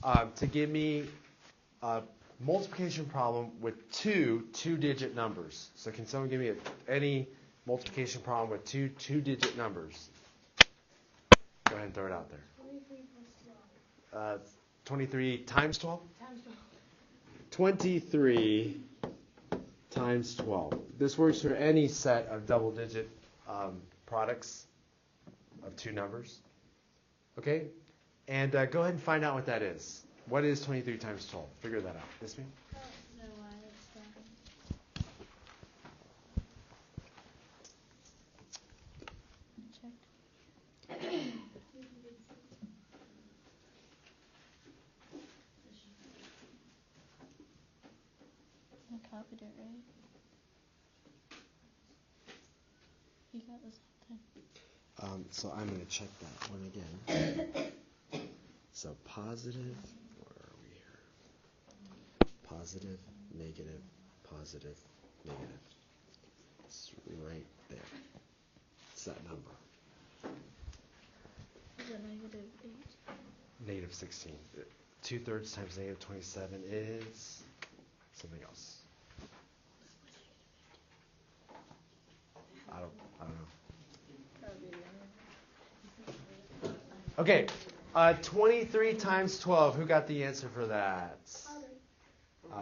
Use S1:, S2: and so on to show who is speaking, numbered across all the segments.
S1: to give me a multiplication problem with two-digit numbers. So can someone give me any multiplication problem with two-digit numbers? Go ahead and throw it out there.
S2: 23 plus 12.
S1: 23 times 12?
S2: Times 12.
S1: 23 times 12. This works for any set of double-digit products of two numbers. Okay? And go ahead and find out what that is. What is 23 times 12? Figure that out. Yes, ma'am?
S2: No, check. I copied it, right? You got the same thing.
S1: So I'm going to check that one again. So positive, where are we here? Positive, negative, negative. It's right there. It's that number.
S2: Is it negative 8?
S1: Negative 16. 2/3 times negative 27 is something else. I don't know. Okay, 23 times 12. Who got the answer for that?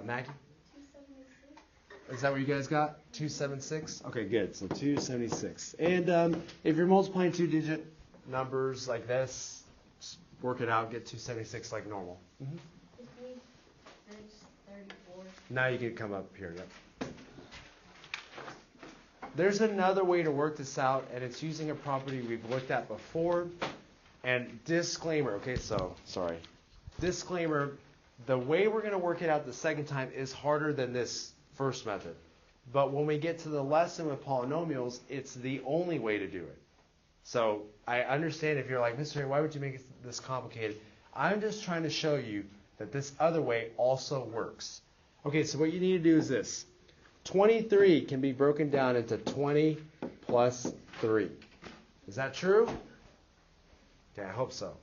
S1: Maggie?
S2: 276.
S1: Is that what you guys got? 276? Okay, good. So 276. And if you're multiplying two-digit numbers like this, just work it out, get 276 like normal. Mm-hmm.
S2: 34.
S1: Now you can come up here. Yep. There's another way to work this out, and it's using a property we've looked at before. And disclaimer, okay, so, sorry. Disclaimer, the way we're going to work it out the second time is harder than this first method. But when we get to the lesson with polynomials, it's the only way to do it. So I understand if you're like, Mr. A, why would you make it this complicated? I'm just trying to show you that this other way also works. Okay, so what you need to do is this. 23 can be broken down into 20 plus 3. Is that true? Okay, I hope so.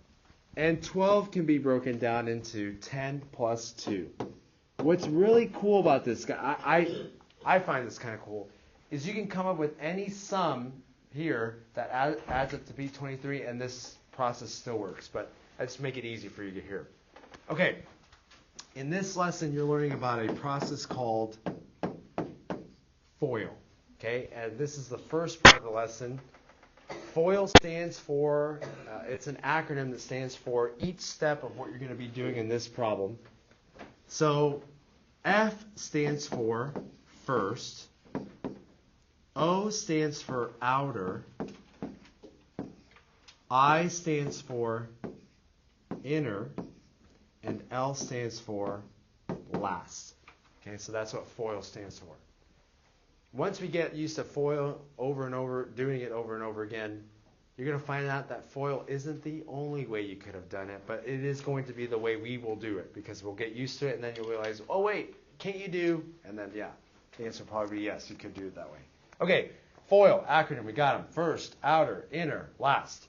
S1: And 12 can be broken down into 10 plus 2. What's really cool about this, I find this kind of cool, is you can come up with any sum here that adds up to be 23, and this process still works. But I just make it easy for you to hear. Okay, in this lesson, you're learning about a process called FOIL. Okay, and this is the first part of the lesson. FOIL stands for, it's an acronym that stands for each step of what you're going to be doing in this problem. So F stands for first, O stands for outer, I stands for inner, and L stands for last. Okay, so that's what FOIL stands for. Once we get used to FOIL over and over, doing it over and over again, you're going to find out that FOIL isn't the only way you could have done it, but it is going to be the way we will do it, because we'll get used to it, and then you'll realize, oh wait, can't you do? And then, yeah, the answer will probably be yes, you could do it that way. Okay, FOIL, acronym, we got them. First, outer, inner, last.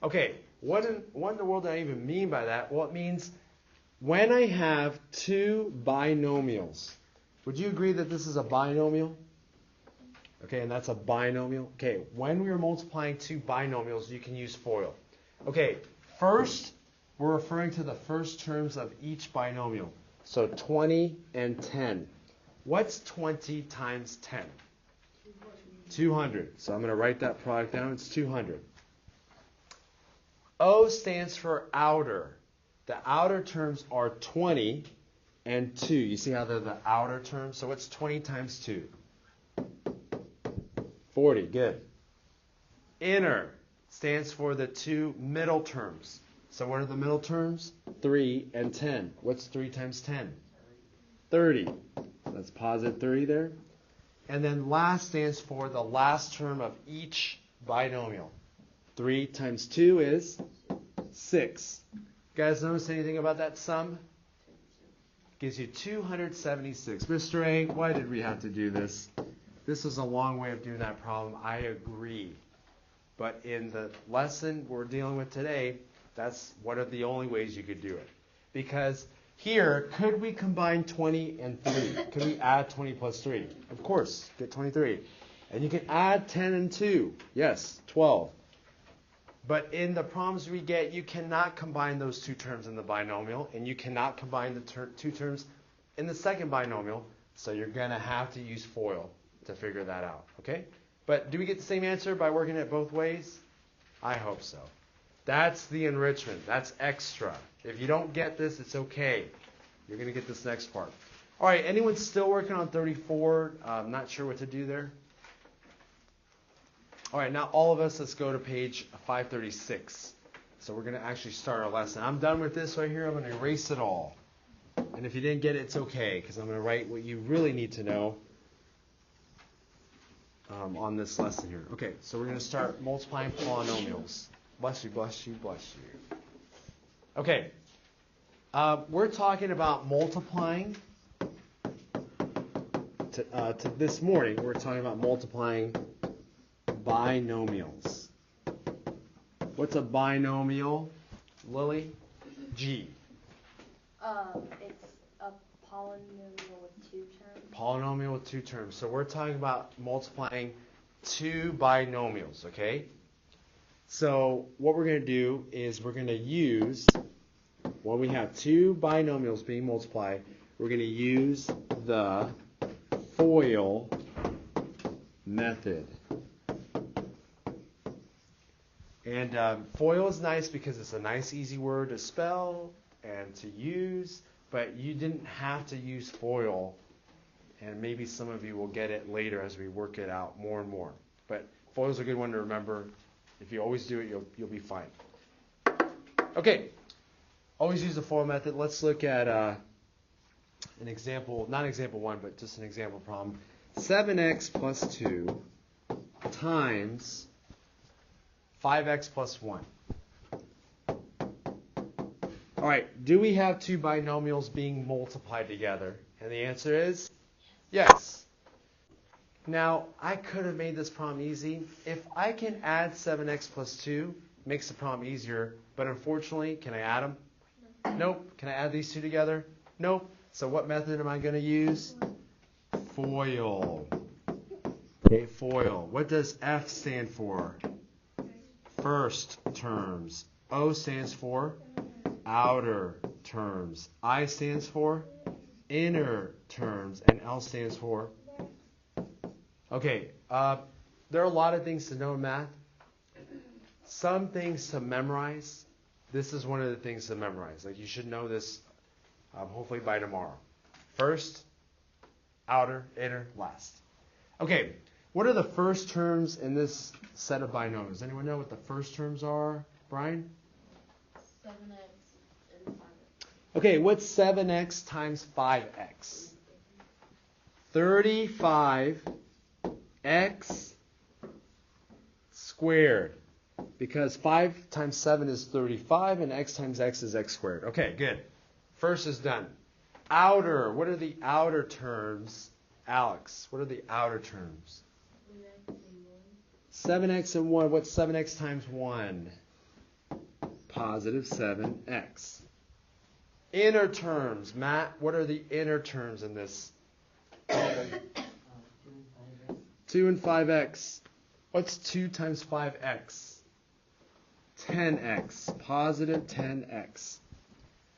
S1: Okay, what in the world do I even mean by that? Well, it means when I have two binomials. Would you agree that this is a binomial? Okay, and that's a binomial. Okay, when we are multiplying two binomials, you can use FOIL. Okay, first, we're referring to the first terms of each binomial. So 20 and 10. What's 20 times 10? 200. So I'm going to write that product down. It's 200. O stands for outer. The outer terms are 20 and 2. You see how they're the outer terms? So what's 20 times 2? 40. Good. Inner stands for the two middle terms. So what are the middle terms? 3 and 10. What's 3 times 10? 30. Let's posit 30 there. And then last stands for the last term of each binomial. 3 times 2 is 6. You guys notice anything about that sum? Gives you 276. Mr. A, why did we have to do this? This is a long way of doing that problem. I agree. But in the lesson we're dealing with today, that's one of the only ways you could do it. Because here, could we combine 20 and 3? Could we add 20 plus 3? Of course, get 23. And you can add 10 and 2. Yes, 12. But in the problems we get, you cannot combine those two terms in the binomial, and you cannot combine the two terms in the second binomial, so you're going to have to use FOIL to figure that out, okay? But do we get the same answer by working it both ways? I hope so. That's the enrichment. That's extra. If you don't get this, it's okay. You're going to get this next part. All right, anyone still working on 34? Not sure what to do there? All right, now all of us, let's go to page 536. So we're going to actually start our lesson. I'm done with this right here. I'm going to erase it all. And if you didn't get it, it's okay, because I'm going to write what you really need to know on this lesson here. Okay, so we're going to start multiplying polynomials. Bless you, bless you, bless you. Okay, we're talking about multiplying. To this morning, we're talking about multiplying binomials. What's a binomial, Lily? G.
S2: It's a polynomial with two terms.
S1: Polynomial with two terms. So we're talking about multiplying two binomials, okay? So what we're going to do is we're going to use, when we have two binomials being multiplied, we're going to use the FOIL method. And FOIL is nice because it's a nice, easy word to spell and to use, but you didn't have to use FOIL, and maybe some of you will get it later as we work it out more and more. But FOIL is a good one to remember. If you always do it, you'll be fine. Okay, always use the FOIL method. Let's look at an example, not example 1, but just an example problem. 7x plus 2 times 5x plus 1. All right, do we have two binomials being multiplied together? And the answer is yes. Now, I could have made this problem easy. If I can add 7x plus 2, it makes the problem easier. But unfortunately, can I add them? Nope. Can I add these two together? Nope. So what method am I going to use? FOIL. Okay, FOIL. What does F stand for? First terms. O stands for outer terms. I stands for inner terms. And L stands for... Okay, there are a lot of things to know in math. Some things to memorize. This is one of the things to memorize. Like, you should know this hopefully by tomorrow. First, outer, inner, last. Okay, what are the first terms in this set of binomials? Anyone know what the first terms are? Brian?
S2: 7x and 5x.
S1: Okay, what's 7x times 5x? 35x squared. Because 5 times 7 is 35, and x times x is x squared. Okay, good. First is done. Outer. What are the outer terms? Alex, what are the outer terms? 7x and 1. What's 7x times 1? Positive 7x. Inner terms. Matt, what are the inner terms in this? 2 and 5x. What's 2 times 5x? 10x. Positive 10x.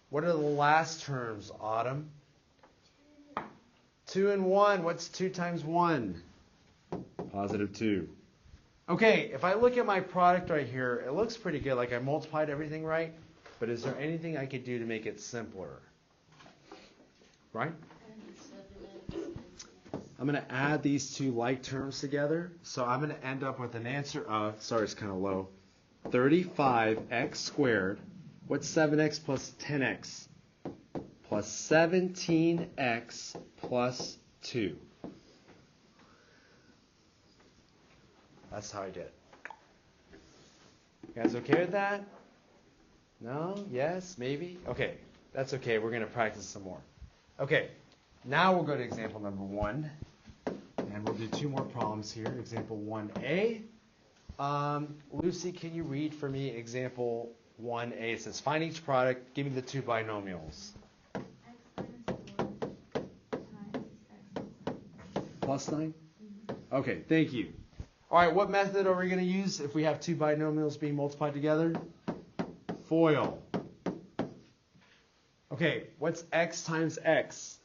S1: What are the last terms, Autumn? 2 and 1. What's 2 times 1? Positive 2. Okay, if I look at my product right here, it looks pretty good. Like I multiplied everything right. But is there anything I could do to make it simpler? Right? I'm going to add these two like terms together. So I'm going to end up with an answer of, sorry, it's kind of low, 35x squared. What's 7x plus 10x? Plus 17x plus 2. That's how I did it. You guys okay with that? No? Yes? Maybe? Okay. That's okay. We're going to practice some more. Okay. Now we'll go to example number 1. And we'll do 2 more problems here. Example 1A. Lucy, can you read for me example 1a. It says find each product, give me the two binomials.
S2: X times 4 times X.
S1: Plus 9? Okay, thank you. All right, what method are we going to use if we have two binomials being multiplied together? FOIL. Okay, what's x times x?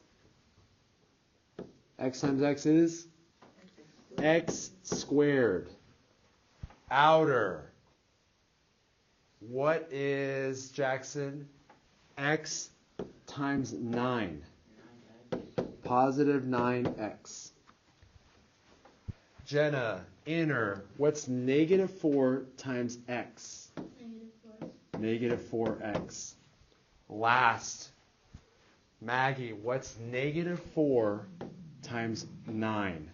S1: X times x is x squared. Outer. What is, Jackson? X times 9. Positive 9x. Jenna, inner. What's negative 4 times x? Negative 4x. Last, Maggie, what's negative 4 times 9?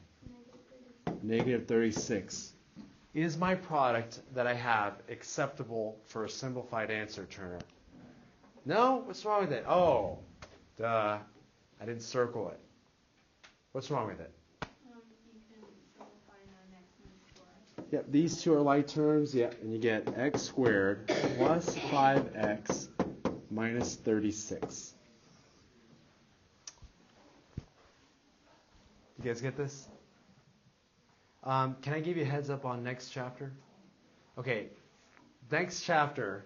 S1: Negative 36. Is my product that I have acceptable for a simplified answer, Turner? No? What's wrong with it? Oh, duh. I didn't circle it. What's wrong with it?
S2: You can simplify an x minus 4x.
S1: Yep, these two are like terms. Yep, and you get x squared plus 5x minus 36. You guys get this? Can I give you a heads up on next chapter? Okay, next chapter,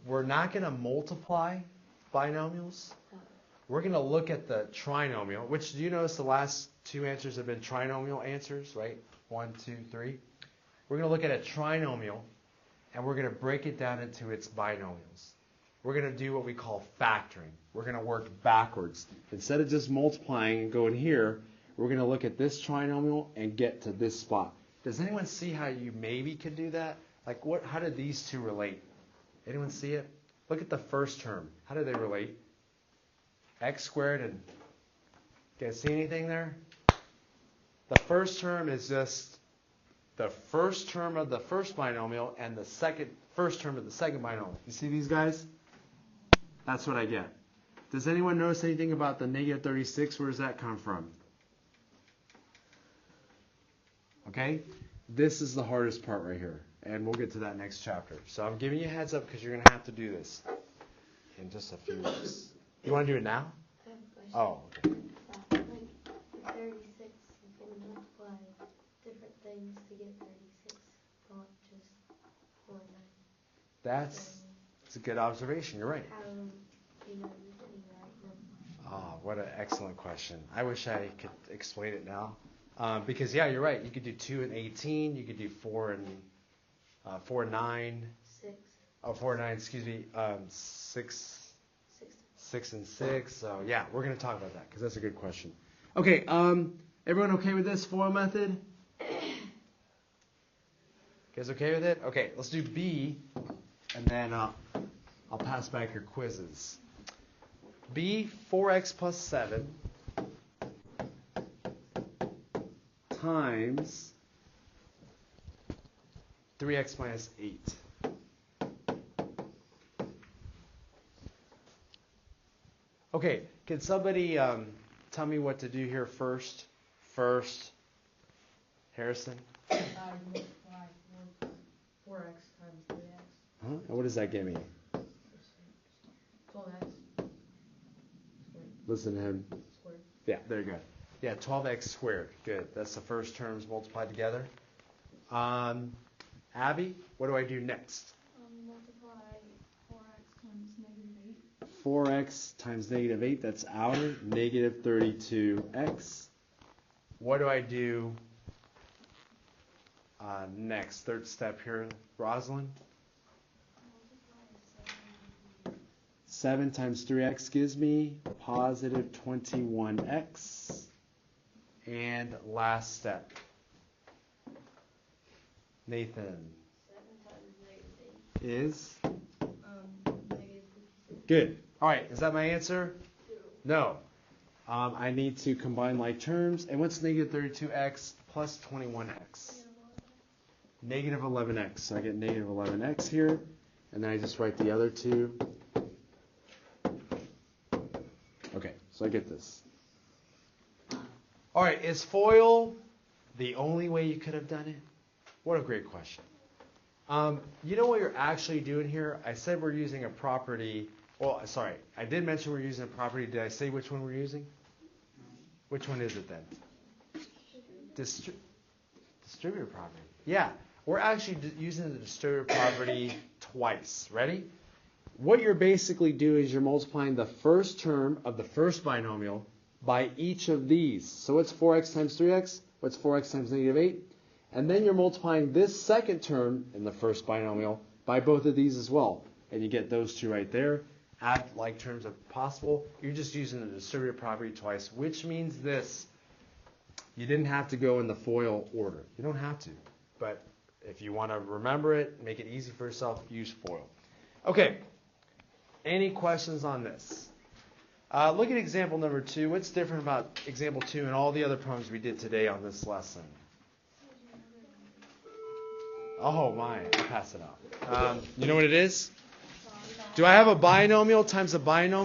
S1: we're not going to multiply binomials. We're going to look at the trinomial, which do you notice the last two answers have been trinomial answers, right? 1, 2, 3. We're going to look at a trinomial, and we're going to break it down into its binomials. We're going to do what we call factoring. We're going to work backwards. Instead of just multiplying and going here, we're going to look at this trinomial and get to this spot. Does anyone see how you maybe could do that? Like how did these two relate? Anyone see it? Look at the first term. How do they relate? X squared and, you guys see anything there? The first term is just the first term of the first binomial and the first term of the second binomial. You see these guys? That's what I get. Does anyone notice anything about the negative 36? Where does that come from? Okay? This is the hardest part right here. And we'll get to that next chapter. So I'm giving you a heads up because you're going to have to do this in just a few weeks. You want to do it now?
S2: I have a question.
S1: Oh, okay.
S2: Like 36, you can multiply different things to get 36, not just 4 and 9.
S1: That's a good observation. You're right.
S2: How do you know you're getting the right number?
S1: Oh, what an excellent question. I wish I could explain it now. Because, yeah, you're right. You could do 2 and 18. You could do 4 and 9.
S2: 6.
S1: Oh, 4 and 9, excuse me. 6 and 6. So, yeah, we're going to talk about that because that's a good question. Okay, everyone okay with this FOIL method? You guys okay with it? Okay, let's do B, and then I'll pass back your quizzes. B, 4x plus 7 times 3x minus 8. Okay, can somebody tell me what to do here first? Harrison?
S3: You multiply 4x times 3x.
S1: Huh? And what does that give me?
S3: 12x.
S1: Listen to him.
S3: Squared.
S1: Yeah, there you go. Yeah, 12x squared. Good. That's the first terms multiplied together. Abby, what do I do next?
S2: Multiply 4x times negative 8.
S1: 4x times negative 8, that's outer. Negative 32x. What do I do next? Third step here, Rosalind. 7 times 3x gives me positive 21x. And last step. Nathan.
S2: 7 times negative 8.
S1: Is?
S2: Negative 56.
S1: Good. All right. Is that my answer? No. I need to combine like terms. And what's negative 32x plus 21x? Negative 11x. So I get negative 11x here. And then I just write the other two. Okay. So I get this. All right. Is FOIL the only way you could have done it? What a great question. You know what you're actually doing here? I said we're using a property. Well, sorry, I did mention we're using a property. Did I say which one we're using? Which one is it then? Distributor property. Yeah, we're actually using the distributor property twice. Ready? What you're basically doing is you're multiplying the first term of the first binomial by each of these. So what's 4x times 3x? What's 4x times negative 8? And then you're multiplying this second term in the first binomial by both of these as well. And you get those two right there. Add like terms if possible. You're just using the distributor property twice, which means this. You didn't have to go in the FOIL order. You don't have to. But if you want to remember it, make it easy for yourself, use FOIL. Okay. Any questions on this? Look at example number 2. What's different about example 2 and all the other problems we did today on this lesson? Oh my, I'll pass it out. You know what it is? Do I have a binomial times a binomial?